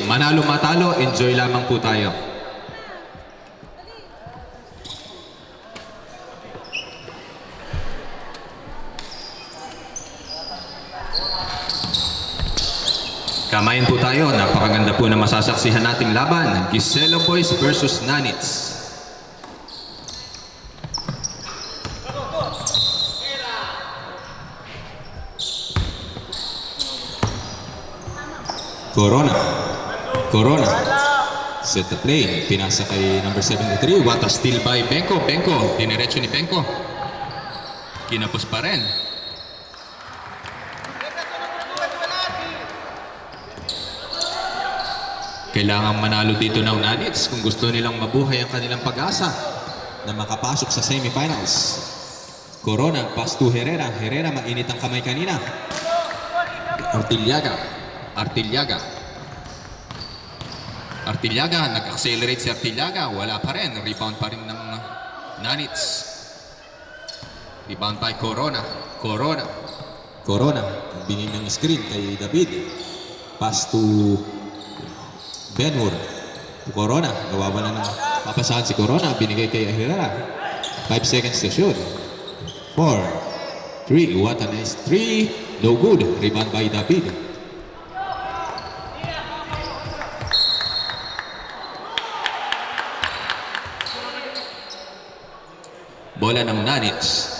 Manalo matalo, enjoy lamang po tayo. Kamayan po tayo. Napakaganda po na masasaksihan nating laban. Gisela Boys versus Nanits. Corona. Set the play. Pinasa kay number 73. What a steal by Benko. Diniretso ni Benko. Kinapos pa rin. Kailangang manalo dito ng Nanits kung gusto nilang mabuhay ang kanilang pag-asa na makapasok sa semifinals. Corona, pass to Herrera. Herrera, mainit ang kamay kanina. Artillaga, nag-accelerate si Artillaga. Wala pa rin. Rebound pa rin ng Nanits. Rebound by Corona. Bingin ng screen kay David. Pass to Benhur. Corona, nawawala ng papasahan si Corona. Binigay kay Herrera. 5 seconds to shoot. 4, 3, what a nice 3. No good. Rebound by David. Bola ng Nanits.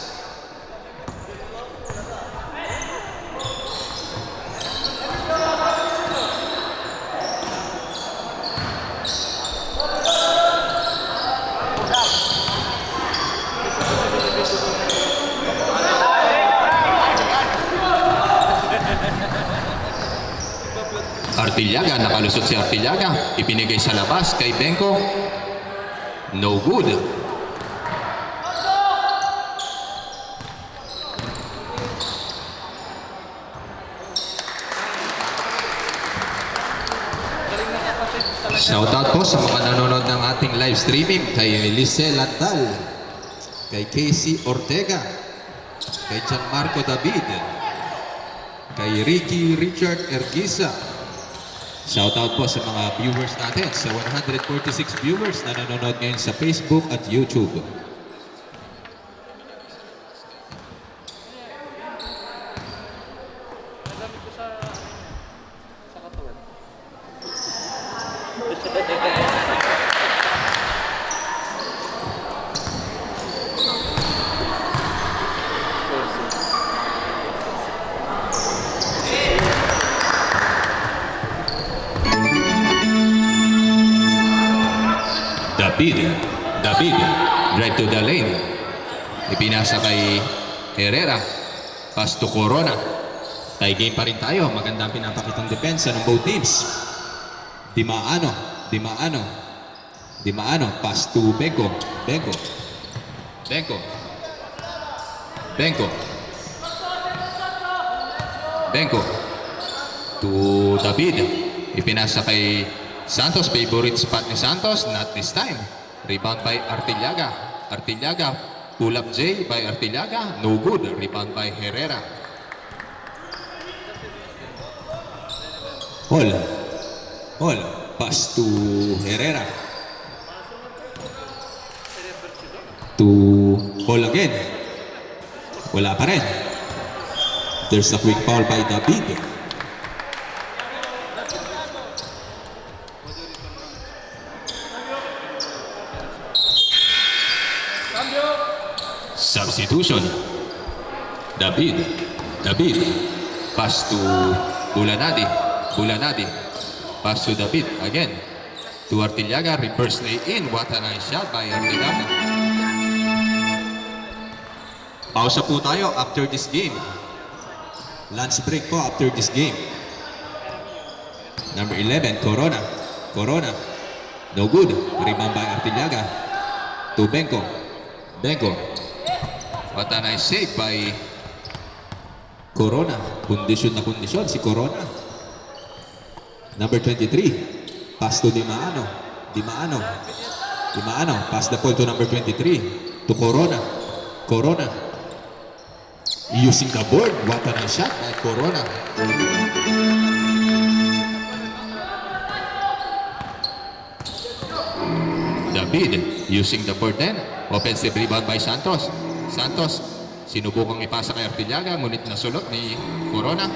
Artillaga, nakalusot si Artillaga. Ipinigay sa labas kay Benko. No good. Shoutout po sa mga nanonood ng ating live streaming kay Lisel Landal, kay Casey Ortega, kay Gianmarco David, kay Ricky Richard Ergisa. Shoutout po sa mga viewers natin, sa 146 viewers na nanonood ngayon sa Facebook at YouTube. David, drive to the lane. Ipinasa kay Herrera. Pass to Corona. Tie game pa rin tayo. Magandang pinapakitang depensa ng both teams. Dimaano. Pass to Benko. To David. Ipinasa kay Santos. Favorite spot ni Santos. Not this time. Rebound by Artillaga. Pull up J by Artillaga. No good. Rebound by Herrera. Hall. Pass to Herrera. To Hall again. Wala pa rin. There's a quick foul by David. Substitution. David. Pass to Bulanadi. Pass to David again. To Artillaga. Reverse lay in. What a nice shot by Artillaga. Pausa po tayo after this game. Lunch break po after this game. Number 11, Corona. No good. Rebound by Artillaga. To Benko. What a nice save by Corona. Kondisyon si Corona. Number 23. Pass to Dimaano. Pass the ball to number 23. To Corona. Using the board. What a nice shot by Corona. David using the board then. Offensive rebound by Santos. Santos, sinubukang ipasa kay Artillaga, ngunit nasulot ni Corona.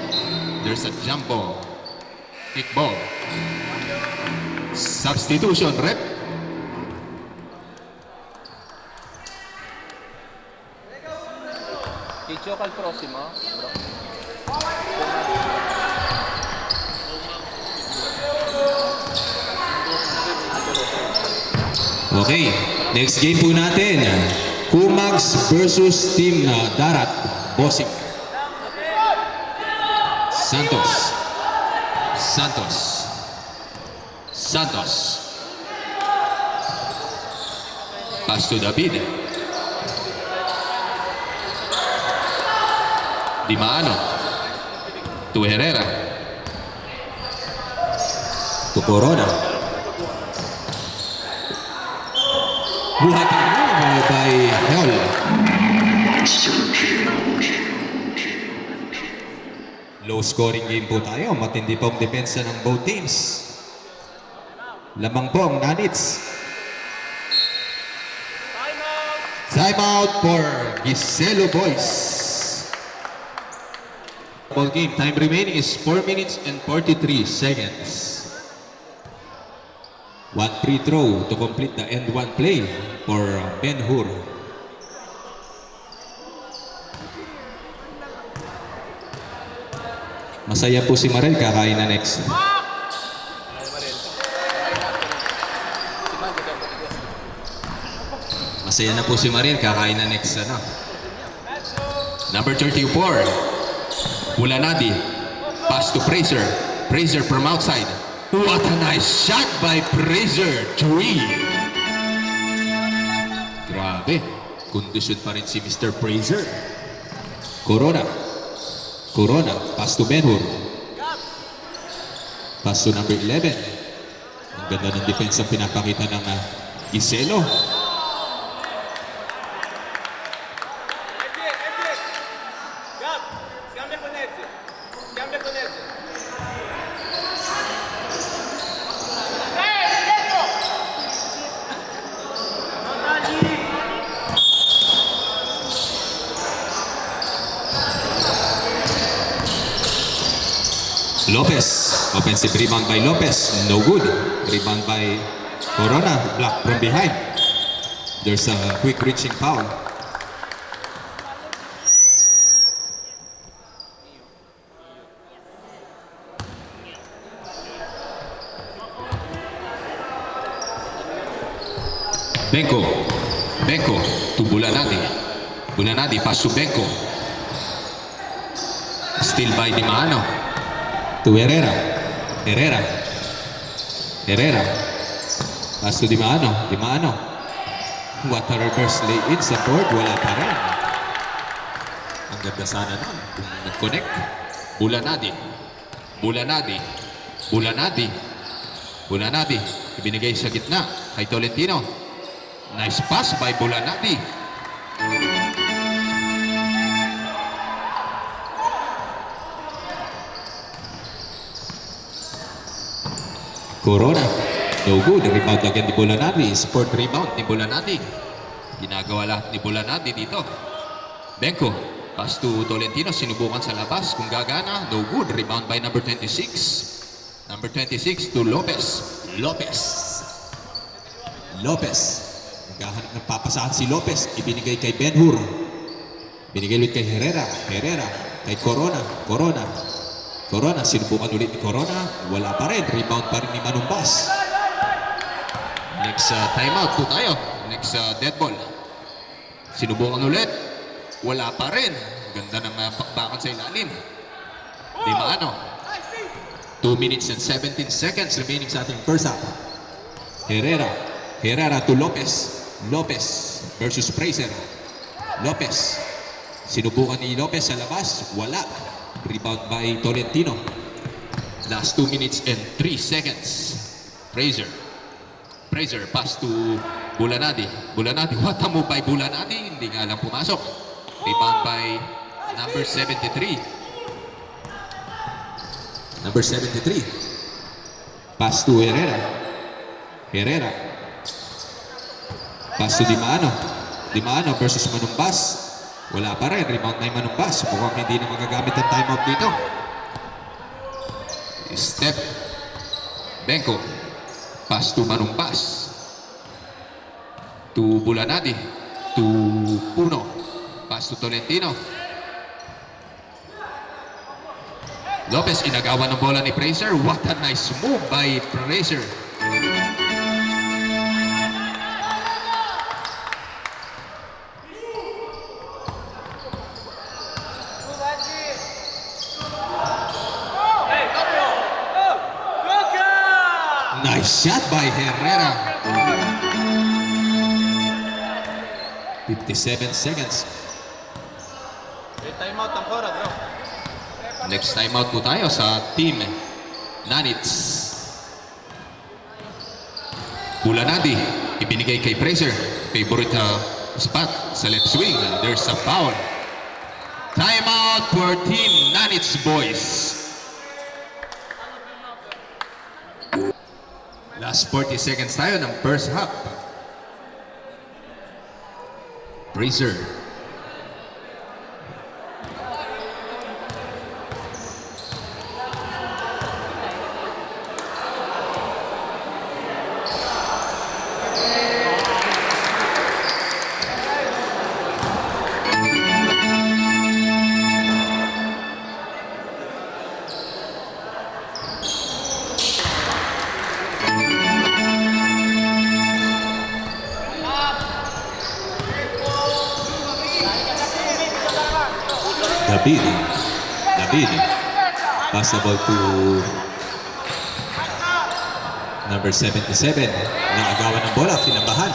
There's a jump ball. Kick ball. Substitution, rep. Gioca al prossimo. Okay, next game po natin. Kumags versus Team Darat, Bossing. Santos. Santos. Santos. Pass to David. Di Maano. To Herrera. To Corona. Buhat by Hell. Low scoring game po tayo. Matindi pong depensa ng both teams. Lamang po ang Nanits. Time out for Giselo Boys. Ball game. Time remaining is 4 minutes and 43 seconds. One free throw to complete the end one play for Ben Hur. Masaya po si Marel, kakain na next. Masaya na po si Marel, kakain na next. Number 34. Bulanadi. Pass to Fraser. Fraser from outside. What a nice shot by Fraser. 3. Grabe. Kondisyon pa rin si Mr. Fraser. Corona. Corona. Pass to Ben Hur. Pass to number 11. Ang ganda ng defense ang pinapakita ng Giselo. Lopez, offensive rebound by Lopez, no good. Rebound by Corona, blocked from behind. There's a quick reaching foul. Benko. Benko to Bulanadi. Bulanadi pass to Benko. Still by Di Maano. To Herrera. Herrera. Herrera. Pass to Di Maano. Di Maano. What a reverse lay-in sa board. Wala pa rin. Ang ganda sana nun. Kung nag-connect. Bulanadi. Bulanadi. Bulanadi. Bulanadi. Ibinigay sa gitna kay Tolentino. Nice pass by Bulanadi. Corona. No good. Rebound again ni Bulanadi. Sport rebound ni Bulanadi. Ginagawa lahat ni Bulanadi dito. Benko. Pass to Tolentino. Sinubukan sa labas. Kung gagana. No good. Rebound by number 26. Number 26 to Lopez. Lopez. Lopez. Naghahanap ng papasahan si Lopez. Ibinigay kay Ben Hur. Binigay ulit kay Herrera. Herrera. Kay Corona. Corona. Corona. Sinubukan ulit ni Corona. Wala pa rin. Rebound pa rin ni Manumbas. Next timeout po tayo. Next dead ball. Sinubukan ulit. Wala pa rin. Ganda ng pakbakan sa ilalim. Di Maano. 2 minutes and 17 seconds remaining sa ating first half. Herrera. Herrera to Lopez. Lopez versus Fraser. Lopez. Sinubukan ni Lopez sa labas. Wala. Rebound by Tolentino. Last 2 minutes and 3 seconds. Fraser. Fraser pass to Bulanadi. Bulanadi. What a move by Bulanadi. Hindi nga lang pumasok. Rebound by number 73. Number 73. Pass to Herrera. Herrera. Pass to Di Maano. Di Maano versus Manumbas. Wala pa rin. Rebound na yung Manumbas. Mukhang hindi na magagamit ang timeout dito. Step. Benko. Pass to Manumbas. To Bulanadi. To Puno. Pass to Tolentino. Lopez inagawan ng bola ni Fraser. What a nice move by Fraser. Nice shot by Herrera. 57 seconds. Timeout ang Cora, bro. Next timeout po tayo sa team Nanits. Bulanadi, ibinigay kay Fraser. Favorite spot sa left swing. There's a foul. Timeout for team Nanits boys. Last 40 seconds tayo ng first half. Fraser. David. Pass the ball to number 77. Naagawan ng bola, kinabahan.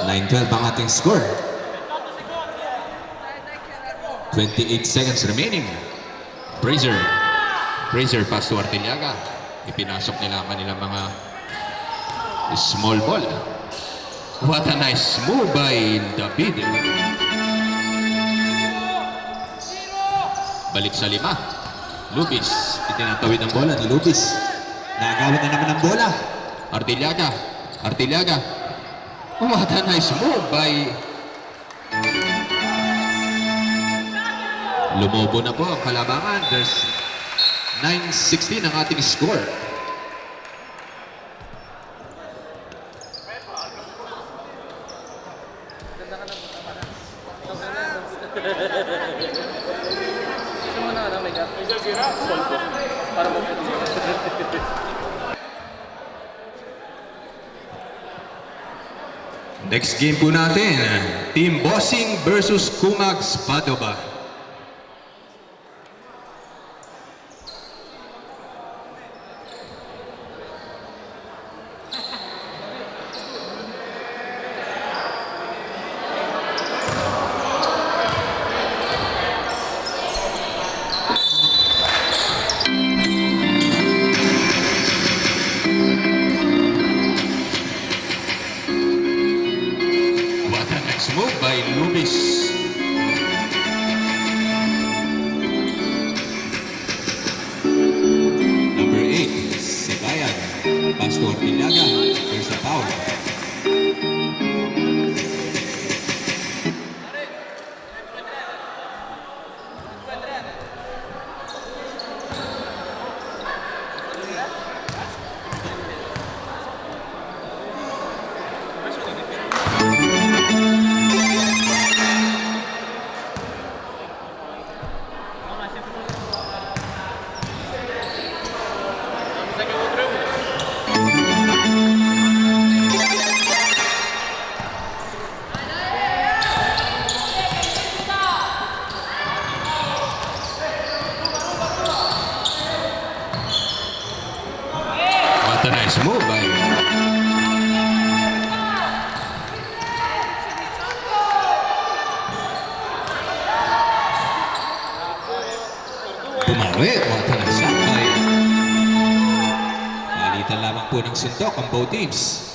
9-12 ang ating score. 28 seconds remaining. Fraser pass to Artiliaga. Ipinasok nila ang kanilang mga small ball. What a nice move by David. Balik sa 5. Lubis. Itinatawid ang bola ni Lubis. Naagawan na naman ang bola. Artiliaga. What a nice move by... Lumobo na po ang kalabangan. There's 9-16 ang ating score. Next game po natin, Team Bossing versus Kumags Padova. Move by Lubis. Number 8, Sebayan. Pass to Artiliaga. There's a foul. What a nice move by Bumawi. What a nice shot by... Palitan lamang po ng suntok ang both teams.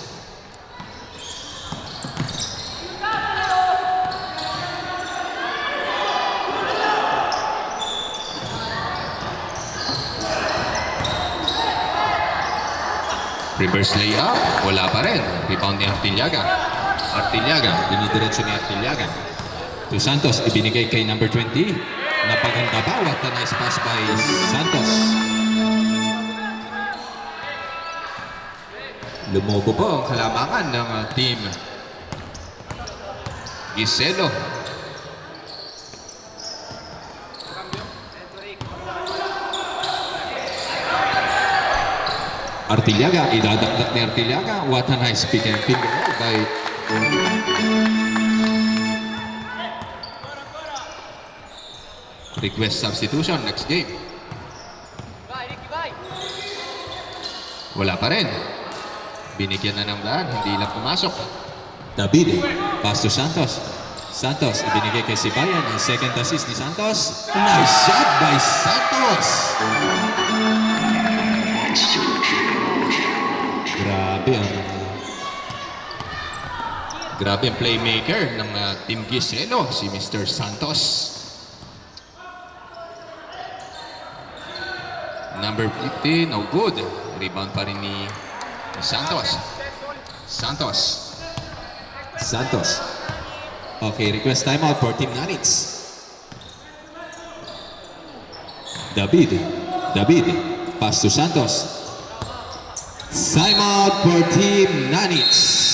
Reverse layup. Wala pa rin. Rebound ni Artillaga. Artillaga. Dinidiretso ni Artillaga. To Santos, ibinigay kay number 20. Napaganda ba? What a nice pass by Santos. Lumobo po ang halamangan ng team Giselo. Artillaga, idadakdak ni Artillaga. What a nice pick and finger roll by request substitution next game. Wala pa rin. Binigyan na ng daan, hindi lang pumasok. David. Pass to Santos. Santos, ibinigay kay Sibayan. Ang second assist ni Santos. Nice shot by Santos. Grabe ang playmaker ng Team Giselo, si Mr. Santos. Number 15, no good. Rebound pa rin ni Santos. Santos. Okay, request timeout for Team Nanits. David. Pass to Santos. Timeout for Team Nanits.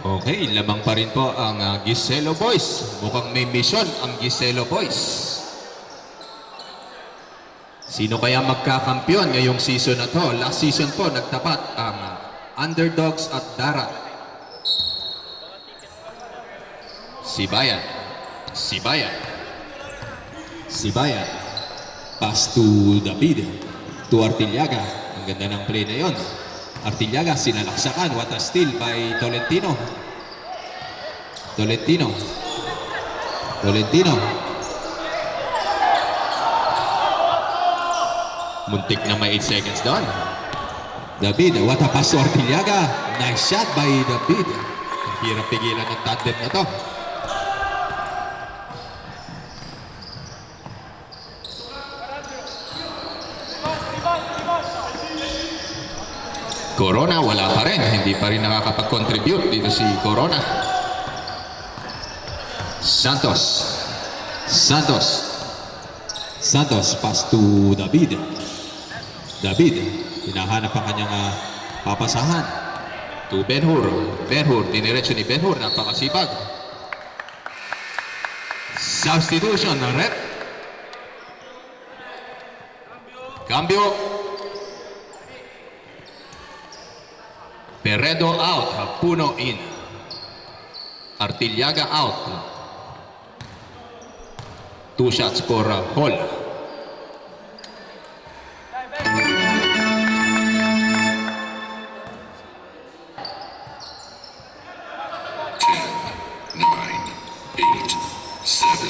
Okay, lamang pa rin po ang Giselo Boys. Mukhang may mission ang Giselo Boys. Sino kaya magkakampiyon ngayong season na to? Last season po, nagtapat ang Underdogs at Darat. Sibayan. Pass to David. To Artillaga. Ang ganda ng play na yon. Artillaga, sinalaksakan. What a steal by Tolentino. Muntik na may 8 seconds doon. David, what a pass to Artillaga. Nice shot by David. Ang hirap pigilan ng tandem na to. Corona, wala pa rin. Hindi pa rin nakakapag-contribute dito si Corona. Santos, pass to David. Hinahanap ang kanyang papasahan. To Ben-Hur, diniretso ni Ben-Hur, napakasipag. Substitution ng rep. Cambio. Peredo out, Puno in. Artillaga out. 2 shots for Hall.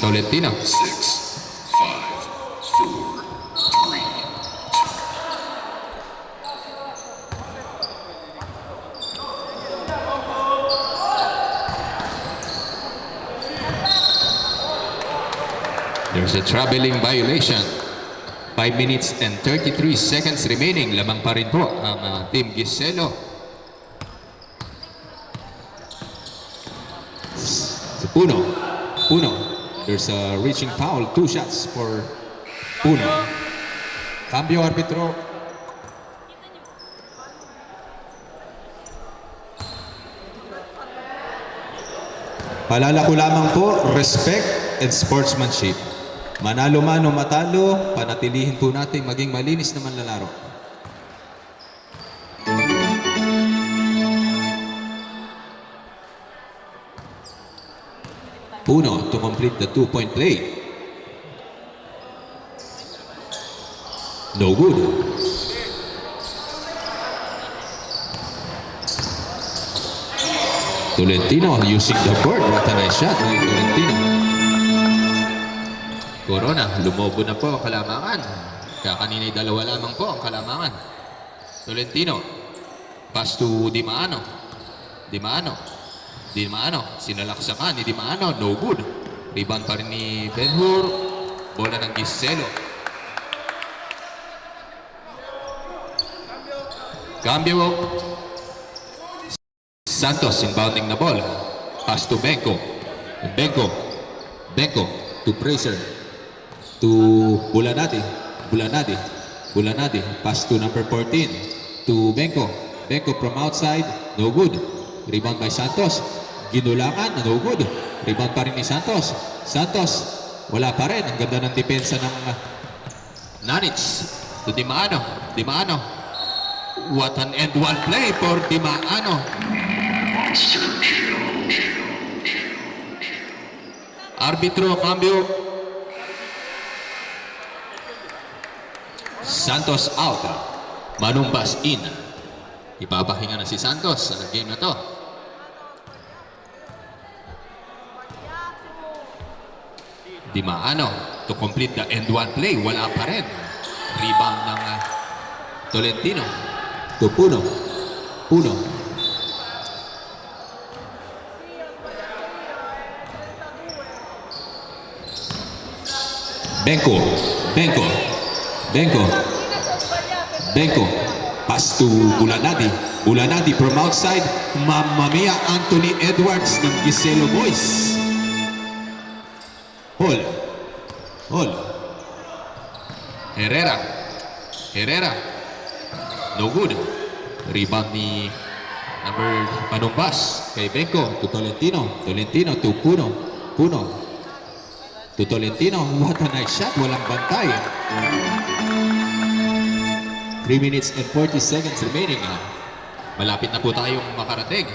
Tolentino. 6, 5, 4, 3. There's a traveling violation. 5 minutes and 33 seconds remaining. Lamang pa rin po ang Team Giselo. Puno. There's a reaching foul. 2 shots for Puno. Cambio arbitro. Paalala ko lamang po, respect and sportsmanship. Manalo man o matalo, panatilihin po natin maging malinis na manlalaro. Puno to complete the 2-point play. No good. Tolentino using the board. What a nice shot by Tolentino. Corona, lumobo na po ang kalamangan. Kaya kanina'y dalawa lamang po ang kalamangan. Tolentino. Pass to Di Maano. Di Maano. Di Maano. Sinalaksakan ni Di Maano. No good. Rebound pa rin ni Ben-Hur. Bola ng Giselo. Cambio. Santos inbounding na ball. Pass to Benko. Benko. Benko to Fraser. To Bulanadi. Bulanadi. Bulanadi. Pass to number 14. To Benko. Benko from outside. No good. Rebound by Santos. Ginulangan. No good. Rebound pa rin ni Santos. Santos. Wala pa rin. Ang ganda ng depensa ng Nanic. To Di Maano. Di Maano. What an end one play for Di Maano. Arbitro, cambio. Santos out. Manumbas in. Ipapahinga na si Santos sa game na to. Di Maano to complete the end one play. Wala pa rin. Rebound ng Tolentino. To Puno. Puno. Benko. Benko. Benko. Benko. Pass to Bulanadi. Bulanadi from outside. Mamma mia, Anthony Edwards ng Giselo Boys. Hall. Hall. Herrera. Herrera. No good. Rebound ni number Manumbas kay Benko to Tolentino. Tolentino to Puno. Puno. To Tolentino. What a nice shot. Walang bantay. 3 minutes and 40 seconds remaining. Malapit na po tayong makarating.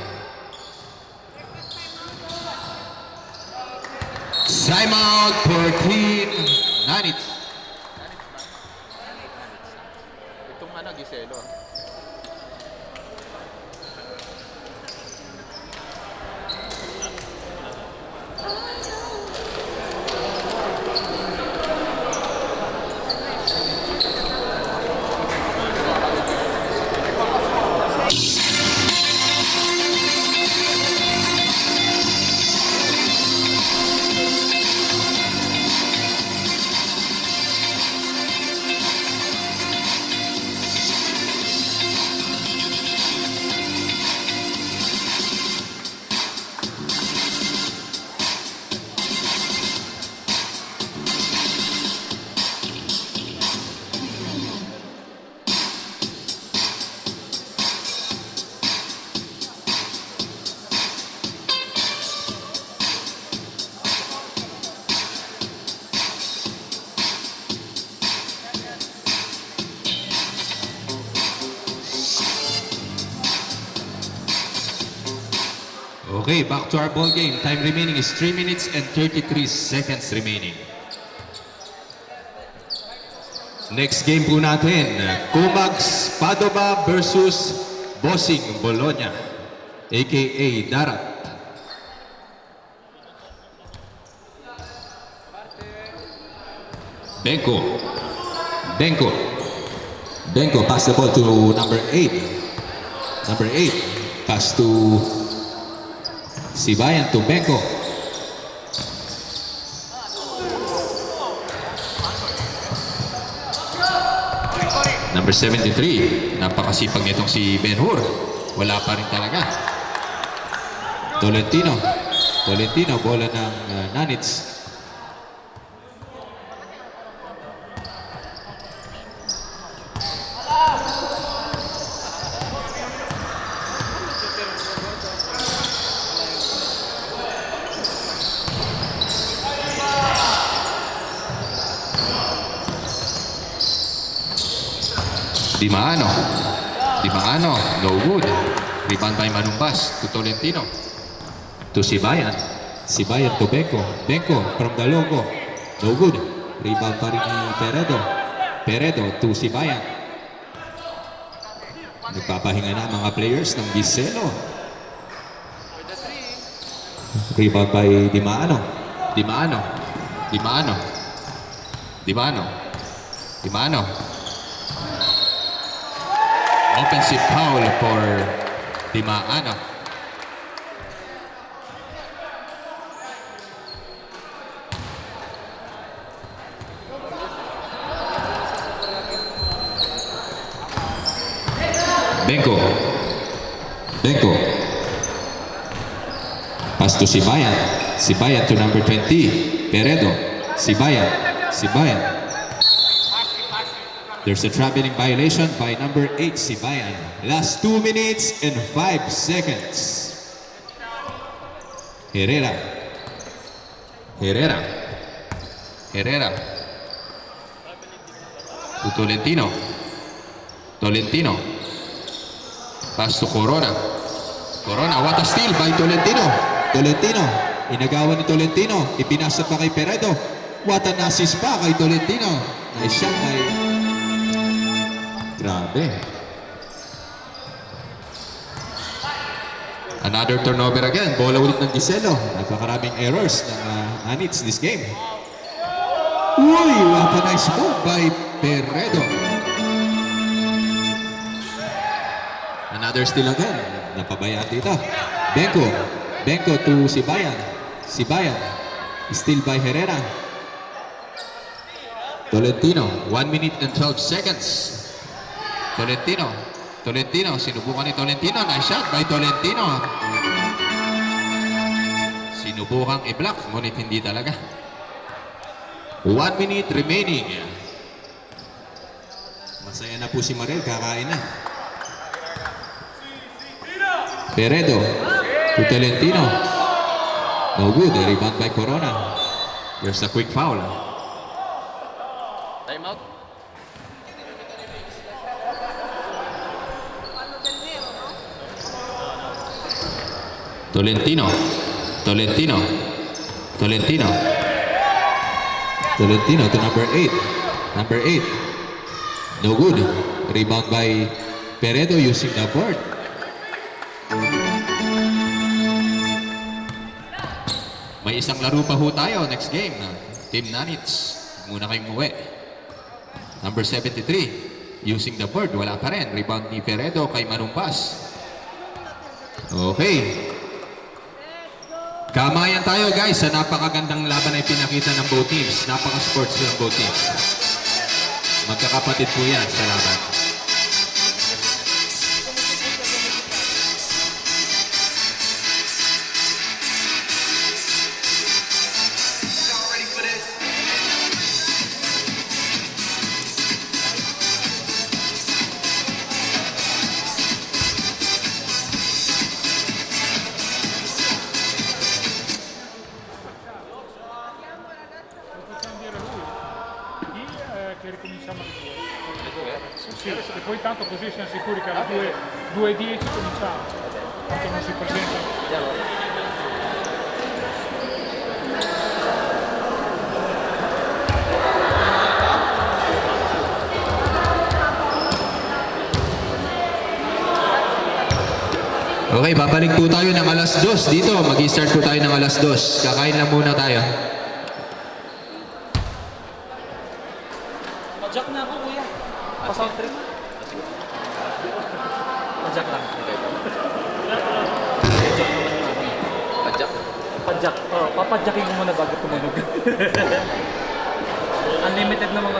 Time out for Team Nanic. Itong Giselo. Okay, back to our ball game. Time remaining is 3 minutes and 33 seconds remaining. Next game po natin, Kumags Padova versus Bossing Bologna, aka Darat. Benko. Benko. Benko pass the ball to number 8. Number 8 pass to Sibayan to Benko. Number 73. Napakasipag nitong si Ben-Hur. Wala pa rin talaga. Tolentino. Tolentino, bola ng Nanic. Di Maano. Di Maano. No good. Rebound by Manumbas to Tolentino. To Sibayan. Sibayan to Benko. Benko from the logo. No good. Rebound pa rin ni Peredo. Peredo to Sibayan. Nagpapahinga na mga players ng Giselo. Rebound by Di Maano. Di Maano. Di Maano. Di Mano. Di Mano. Offensive foul for Di Mano. Benko. Benko. Pass to Sibayan. Sibayan to number 20. Peredo. Sibayan. Sibayan. There's a traveling violation by number 8, Sibayan. Last 2 minutes and 5 seconds. Herrera. Herrera. Herrera. To Tolentino. Tolentino. Pass to Corona. Corona, what a steal by Tolentino. Tolentino. Inagawan ni Tolentino. Ipinasa pa kay Peredo. What an assist pa kay Tolentino. Nice shot by... Grabe. Another turnover again. Bola ulit ng Giselo. Napakaraming errors ng Anits this game. Uy, what a nice move by Peredo. Another steal again. Napabayaan dito. Benko. Benko to Sibayan. Sibayan. Steal by Herrera. Tolentino. 1 minute and 12 seconds. Tolentino. Tolentino. Sinubukan ni Tolentino. Nice shot by Tolentino. Sinubukan i-block. Ngunit hindi talaga. 1 minute remaining. Masaya na po si Marel. Kakain na. Peredo to Tolentino. No good. A rebound by Corona. There's a quick foul. Time out. Tolentino. Tolentino. Tolentino. Tolentino to number 8. Number 8. No good. Rebound by Peredo using the board. May isang laro pa ho tayo next game. Team Nanits. Muna kayong muwi. Number 73. Using the board. Wala pa rin. Rebound ni Peredo kay Manumpas. Okay. Kamayan tayo guys sa napakagandang laban na ipinakita ng both teams. Napaka-sports ng both teams. Magkakapatid po yan sa laban. Che ricominciamo alle 2. Sì, e poi tanto così siamo sicuri che alle 2:10 cominciamo. Tanto non si presenta. Okay, babalik po tayo ng alas 2 dito. Mag-i-start po tayo ng alas 2. Kakain lang muna tayo. Jack na ako, kuya. Pa-sound trip. Pa-jack lang. Padjak. Pa-jack. Oh, papadjacking ko muna bago tumunog. Unlimited na mga